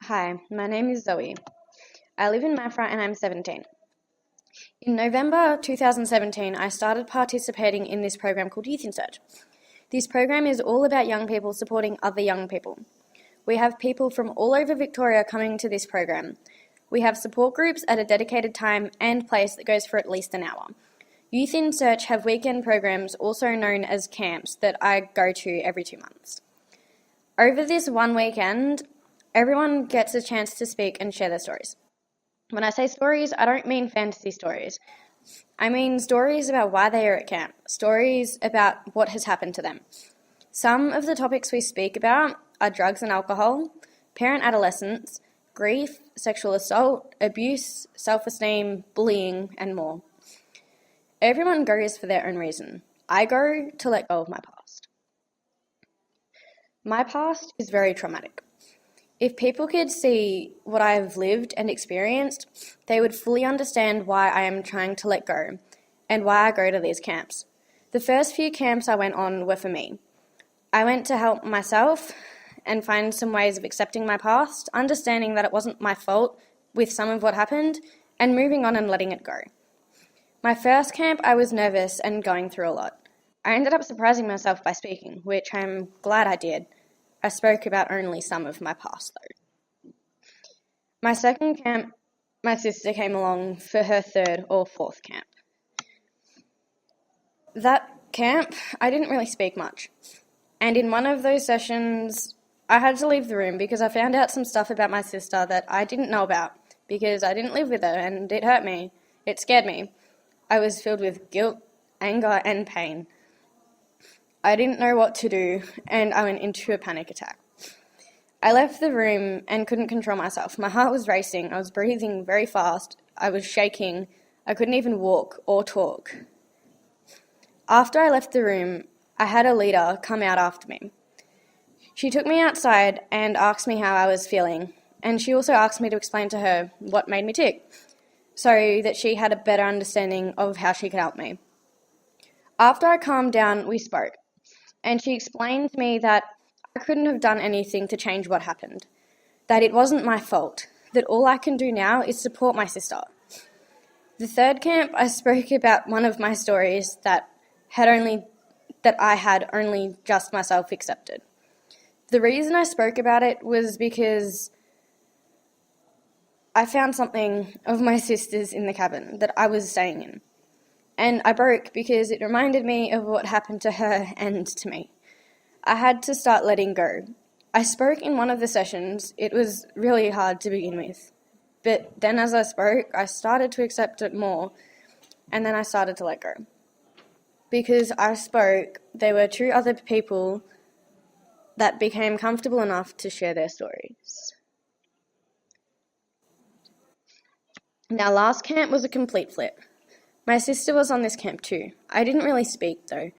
Hi, my name is Zoey. I live in Mafra and I'm 17. In November 2017, I started participating in this program called Insearch. This program is all about young people supporting other young people. We have people from all over Victoria coming to this program. We have support groups at a dedicated time and place that goes for at least an hour. Youth Insearch have weekend programs, also known as camps, that I go to every 2 months. Over this one weekend, everyone gets a chance to speak and share their stories. When I say stories, I don't mean fantasy stories. I mean stories about why they are at camp, stories about what has happened to them. Some of the topics we speak about are drugs and alcohol, parent adolescence, grief, sexual assault, abuse, self-esteem, bullying, and more. Everyone goes for their own reason. I go to let go of my past. My past is very traumatic. If people could see what I have lived and experienced, they would fully understand why I am trying to let go and why I go to these camps. The first few camps I went on were for me. I went to help myself and find some ways of accepting my past, understanding that it wasn't my fault with some of what happened, and moving on and letting it go. My first camp, I was nervous and going through a lot. I ended up surprising myself by speaking, which I'm glad I did. I spoke about only some of my past, though. My second camp, my sister came along for her third or fourth camp. That camp, I didn't really speak much. And in one of those sessions, I had to leave the room because I found out some stuff about my sister that I didn't know about because I didn't live with her and it hurt me. It scared me. I was filled with guilt, anger, and pain. I didn't know what to do, and I went into a panic attack. I left the room and couldn't control myself. My heart was racing. I was breathing very fast. I was shaking. I couldn't even walk or talk. After I left the room, I had a leader come out after me. She took me outside and asked me how I was feeling, and she also asked me to explain to her what made me tick, so that she had a better understanding of how she could help me. After I calmed down, we spoke. And she explained to me that I couldn't have done anything to change what happened, that it wasn't my fault, that all I can do now is support my sister. The third camp, I spoke about one of my stories that I had only just myself accepted. The reason I spoke about it was because I found something of my sister's in the cabin that I was staying in. And I broke because it reminded me of what happened to her and to me. I had to start letting go. I spoke in one of the sessions. It was really hard to begin with. But then as I spoke, I started to accept it more, and then I started to let go. Because I spoke, there were 2 other people that became comfortable enough to share their stories. Now, last camp was a complete flip. My sister was on this camp too. I didn't really speak though.